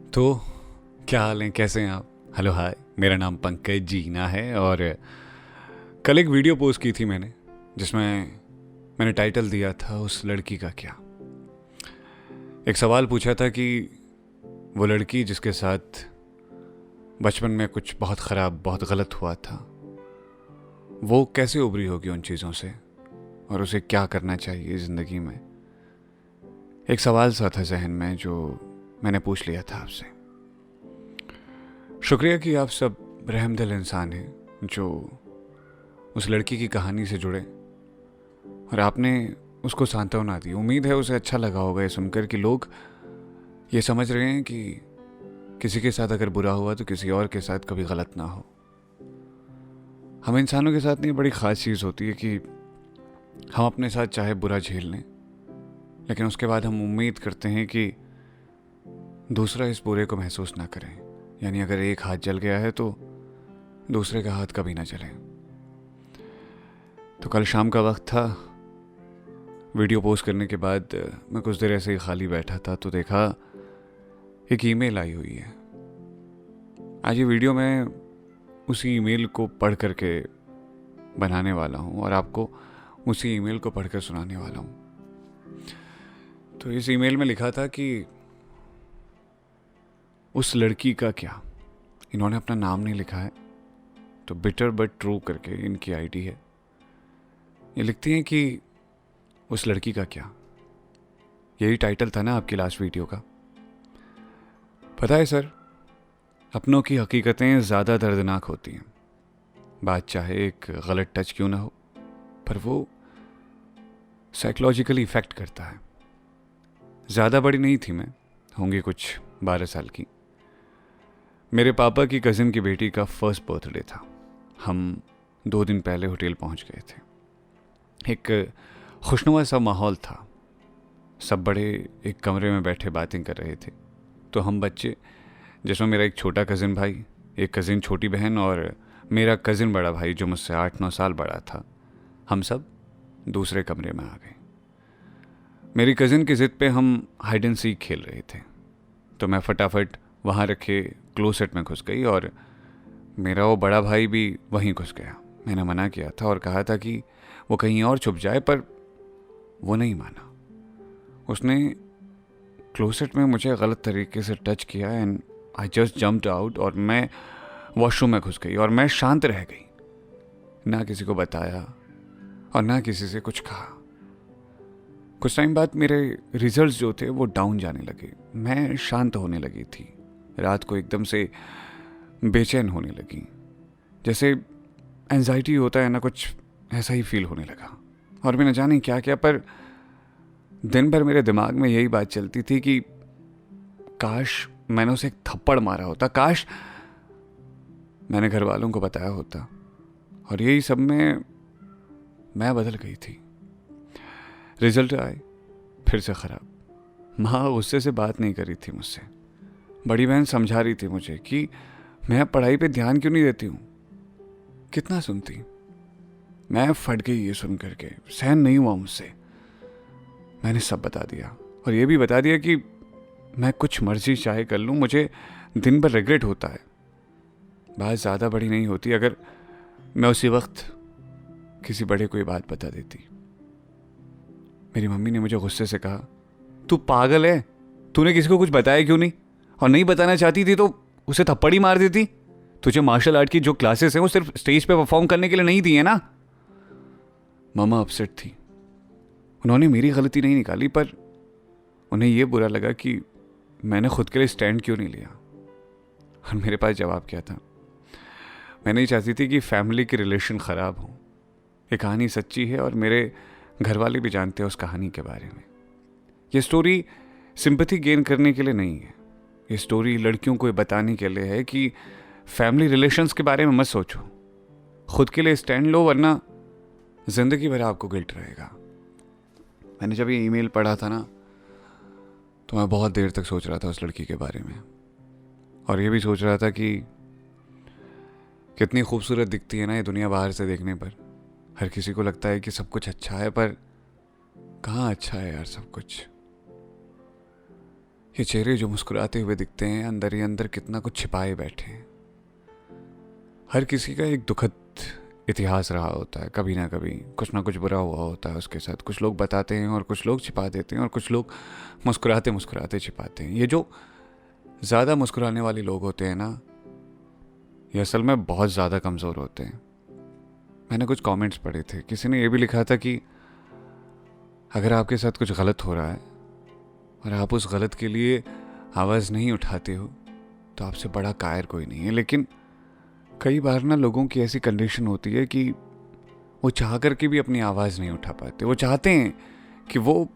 तो क्या हाल है, कैसे हैं आप? हेलो हाय, मेरा नाम पंकज जीना है और कल एक वीडियो पोस्ट की थी मैंने, जिसमें मैंने टाइटल दिया था उस लड़की का क्या। एक सवाल पूछा था कि वो लड़की जिसके साथ बचपन में कुछ बहुत ख़राब, बहुत गलत हुआ था, वो कैसे उभरी होगी उन चीज़ों से और उसे क्या करना चाहिए ज़िंदगी में। एक सवाल सा था जहन में जो मैंने पूछ लिया था आपसे। शुक्रिया कि आप सब रहमदिल इंसान हैं जो उस लड़की की कहानी से जुड़े और आपने उसको सांत्वना दी। उम्मीद है उसे अच्छा लगा होगा ये सुनकर कि लोग ये समझ रहे हैं कि किसी के साथ अगर बुरा हुआ तो किसी और के साथ कभी गलत ना हो। हम इंसानों के साथ नहीं, बड़ी ख़ास चीज़ होती है कि हम अपने साथ चाहे बुरा झेल लें, लेकिन उसके बाद हम उम्मीद करते हैं कि दूसरा इस बुरे को महसूस ना करें। यानी अगर एक हाथ जल गया है तो दूसरे का हाथ कभी ना जले। तो कल शाम का वक्त था, वीडियो पोस्ट करने के बाद मैं कुछ देर ऐसे ही खाली बैठा था तो देखा एक ईमेल आई हुई है। आज ये वीडियो मैं उसी ईमेल को पढ़ करके बनाने वाला हूँ और आपको उसी ईमेल को पढ़कर सुनाने वाला हूँ। तो इस ईमेल में लिखा था कि उस लड़की का क्या। इन्होंने अपना नाम नहीं लिखा है, तो बिटर बट ट्रू करके इनकी आईडी है। ये लिखती हैं कि उस लड़की का क्या। यही टाइटल था ना आपकी लास्ट वीडियो का। पता है सर, अपनों की हकीकतें ज़्यादा दर्दनाक होती हैं। बात चाहे एक गलत टच क्यों ना हो, पर वो साइकोलॉजिकली इफ़ेक्ट करता है। ज़्यादा बड़ी नहीं थी मैं, होंगी कुछ 12 साल की। मेरे पापा की कज़िन की बेटी का फर्स्ट बर्थडे था। हम 2 दिन पहले होटल पहुंच गए थे। एक खुशनुमा सा माहौल था। सब बड़े एक कमरे में बैठे बातें कर रहे थे। तो हम बच्चे, जिसमें मेरा एक छोटा कज़िन भाई, एक कज़िन छोटी बहन और मेरा कज़िन बड़ा भाई जो मुझसे 8-9 साल बड़ा था, हम सब दूसरे कमरे में आ गए। मेरी कज़िन की ज़िद पे हम हाइड एंड सीक खेल रहे थे, तो मैं फटाफट वहाँ रखे क्लोसेट में घुस गई और मेरा वो बड़ा भाई भी वहीं घुस गया। मैंने मना किया था और कहा था कि वो कहीं और छुप जाए, पर वो नहीं माना। उसने क्लोसेट में मुझे गलत तरीके से टच किया and I just jumped out और मैं वॉशरूम में घुस गई और मैं शांत रह गई। ना किसी को बताया और ना किसी से कुछ कहा। कुछ टाइम बाद मेरे रिजल्ट्स जो थे वो डाउन जाने लगे। मैं शांत होने लगी थी। रात को एकदम से बेचैन होने लगी, जैसे एंजाइटी होता है ना, कुछ ऐसा ही फील होने लगा। और मैं न जाने क्या क्या, पर दिन भर मेरे दिमाग में यही बात चलती थी कि काश मैंने उसे एक थप्पड़ मारा होता, काश मैंने घर वालों को बताया होता। और यही सब में मैं बदल गई थी। रिजल्ट आए, फिर से ख़राब। माँ गुस्से से बात नहीं करी थी मुझसे। बड़ी बहन समझा रही थी मुझे कि मैं पढ़ाई पे ध्यान क्यों नहीं देती हूँ। कितना सुनती। मैं फट गई ये सुन करके, सहन नहीं हुआ मुझसे। मैंने सब बता दिया और ये भी बता दिया कि मैं कुछ मर्जी चाहे कर लूँ, मुझे दिन भर रिग्रेट होता है। बात ज़्यादा बड़ी नहीं होती अगर मैं उसी वक्त किसी बड़े को ये बात बता देती। मेरी मम्मी ने मुझे गुस्से से कहा, तू पागल है, तूने किसी को कुछ बताया क्यों नहीं? और नहीं बताना चाहती थी तो उसे थप्पड़ ही मार देती। तुझे मार्शल आर्ट की जो क्लासेस हैं वो सिर्फ स्टेज पे परफॉर्म करने के लिए नहीं दी है ना। मामा अपसेट थी। उन्होंने मेरी गलती नहीं निकाली, पर उन्हें यह बुरा लगा कि मैंने खुद के लिए स्टैंड क्यों नहीं लिया। और मेरे पास जवाब क्या था? मैं नहीं चाहती थी कि फैमिली की रिलेशन ख़राब हो। ये कहानी सच्ची है और मेरे घर वाले भी जानते हैं उस कहानी के बारे में। ये स्टोरी सिंपैथी गेन करने के लिए नहीं है। ये स्टोरी लड़कियों को ये बताने के लिए है कि फैमिली रिलेशंस के बारे में मत सोचो, खुद के लिए स्टैंड लो, वरना ज़िंदगी भर आपको गिल्ट रहेगा। मैंने जब ये ईमेल पढ़ा था ना, तो मैं बहुत देर तक सोच रहा था उस लड़की के बारे में। और ये भी सोच रहा था कि कितनी खूबसूरत दिखती है ना ये दुनिया बाहर से देखने पर। हर किसी को लगता है कि सब कुछ अच्छा है, पर कहाँ अच्छा है यार सब कुछ। ये चेहरे जो मुस्कुराते हुए दिखते हैं, अंदर ही अंदर कितना कुछ छिपाए बैठे हैं। हर किसी का एक दुखद इतिहास रहा होता है, कभी ना कभी कुछ ना कुछ बुरा हुआ होता है उसके साथ। कुछ लोग बताते हैं और कुछ लोग छिपा देते हैं, और कुछ लोग मुस्कुराते मुस्कुराते छिपाते हैं। ये जो ज़्यादा मुस्कुराने वाले लोग होते हैं ना, ये असल में बहुत ज़्यादा कमज़ोर होते हैं। मैंने कुछ कमेंट्स पढ़े थे, किसी ने ये भी लिखा था कि अगर आपके साथ कुछ गलत हो रहा है और आप उस गलत के लिए आवाज़ नहीं उठाते हो तो आपसे बड़ा कायर कोई नहीं है। लेकिन कई बार ना लोगों की ऐसी कंडीशन होती है कि वो चाह करके भी अपनी आवाज़ नहीं उठा पाते। वो चाहते हैं कि वो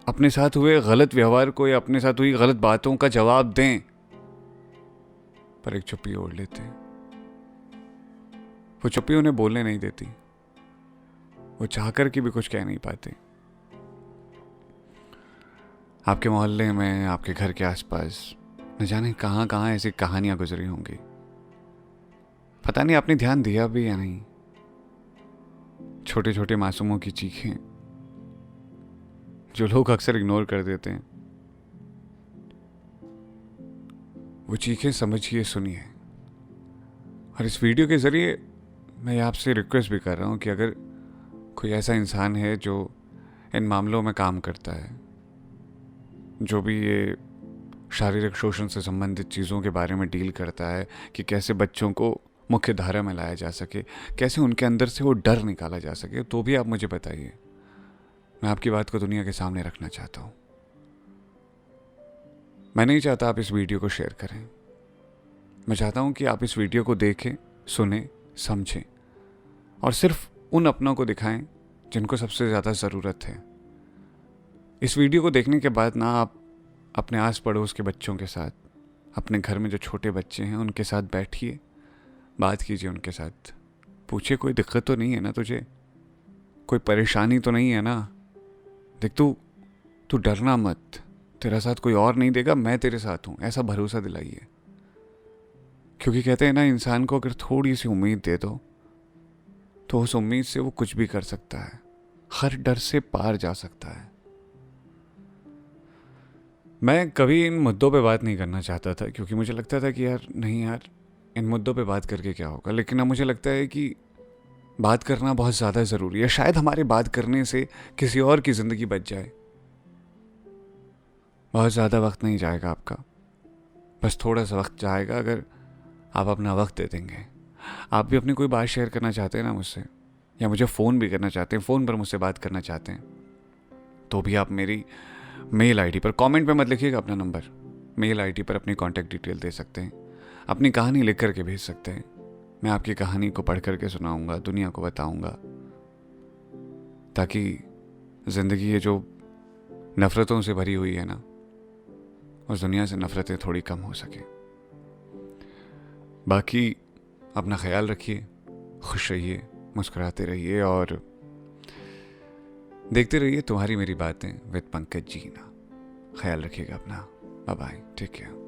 अपने साथ हुए गलत व्यवहार को या अपने साथ हुई गलत बातों का जवाब दें, पर एक चुप्पी ओढ़ लेते हैं। वो चुप्पी उन्हें बोलने नहीं देती, वो चाह कर के भी कुछ कह नहीं पाते। आपके मोहल्ले में, आपके घर के आसपास न जाने कहाँ कहाँ ऐसी कहानियां गुजरी होंगी। पता नहीं आपने ध्यान दिया भी या नहीं। छोटे छोटे मासूमों की चीखें जो लोग अक्सर इग्नोर कर देते हैं, वो चीखें समझिए, सुनिए। और इस वीडियो के ज़रिए मैं आपसे रिक्वेस्ट भी कर रहा हूँ कि अगर कोई ऐसा इंसान है जो इन मामलों में काम करता है, जो भी ये शारीरिक शोषण से संबंधित चीज़ों के बारे में डील करता है कि कैसे बच्चों को मुख्य धारा में लाया जा सके, कैसे उनके अंदर से वो डर निकाला जा सके, तो भी आप मुझे बताइए। मैं आपकी बात को दुनिया के सामने रखना चाहता हूँ। मैं नहीं चाहता आप इस वीडियो को शेयर करें। मैं चाहता हूँ कि आप इस वीडियो को देखें, सुने, समझें और सिर्फ उन अपनों को दिखाएं जिनको सबसे ज़्यादा ज़रूरत है। इस वीडियो को देखने के बाद ना आप अपने आस पड़ोस के बच्चों के साथ, अपने घर में जो छोटे बच्चे हैं उनके साथ बैठिए, बात कीजिए उनके साथ। पूछिए कोई दिक्कत तो नहीं है ना तुझे, कोई परेशानी तो नहीं है ना। देख तू डरना मत, तेरा साथ कोई और नहीं देगा, मैं तेरे साथ हूँ, ऐसा भरोसा दिलाइए। क्योंकि कहते हैं ना, इंसान को अगर थोड़ी सी उम्मीद दे दो तो उस उम्मीद से वो कुछ भी कर सकता है, हर डर से पार जा सकता है। मैं कभी इन मुद्दों पे बात नहीं करना चाहता था, क्योंकि मुझे लगता था कि नहीं यार, इन मुद्दों पे बात करके क्या होगा। लेकिन अब मुझे लगता है कि बात करना बहुत ज़्यादा ज़रूरी है। शायद हमारे बात करने से किसी और की ज़िंदगी बच जाए। बहुत ज़्यादा वक्त नहीं जाएगा आपका, बस थोड़ा सा वक्त जाएगा अगर आप अपना वक्त दे देंगे। आप भी अपनी कोई बात शेयर करना चाहते हैं ना मुझसे, या मुझे फ़ोन भी करना चाहते हैं, फ़ोन पर मुझसे बात करना चाहते हैं, तो भी आप मेरी मेल आईडी पर, कमेंट में मत लिखिएगा अपना नंबर, मेल आईडी पर अपनी कॉन्टैक्ट डिटेल दे सकते हैं। अपनी कहानी लिख करके भेज सकते हैं। मैं आपकी कहानी को पढ़ करके सुनाऊंगा, दुनिया को बताऊंगा, ताकि ज़िंदगी ये जो नफ़रतों से भरी हुई है ना, उस दुनिया से नफ़रतें थोड़ी कम हो सके। बाकी अपना ख्याल रखिए, खुश रहिए, मुस्कुराते रहिए और देखते रहिए तुम्हारी मेरी बातें विद पंकज जीना। ख्याल रखिएगा अपना। Bye bye, take care.